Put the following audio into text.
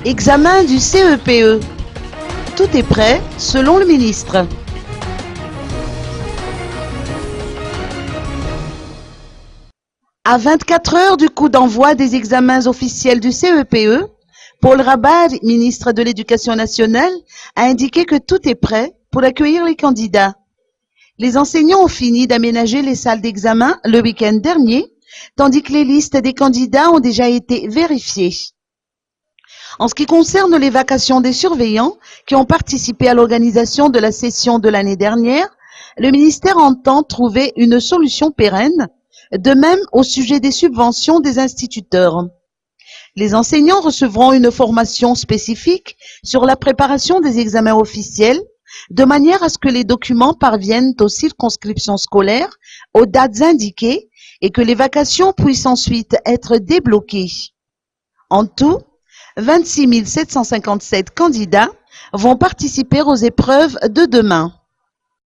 Examen du CEPE. Tout est prêt, selon le ministre. À 24 heures du coup d'envoi des examens officiels du CEPE, Paul Rabat, ministre de l'Éducation nationale, a indiqué que tout est prêt pour accueillir les candidats. Les enseignants ont fini d'aménager les salles d'examen le week-end dernier, tandis que les listes des candidats ont déjà été vérifiées. En ce qui concerne les vacations des surveillants qui ont participé à l'organisation de la session de l'année dernière, le ministère entend trouver une solution pérenne, de même au sujet des subventions des instituteurs. Les enseignants recevront une formation spécifique sur la préparation des examens officiels, de manière à ce que les documents parviennent aux circonscriptions scolaires aux dates indiquées et que les vacations puissent ensuite être débloquées. En tout, 26 757 candidats vont participer aux épreuves de demain.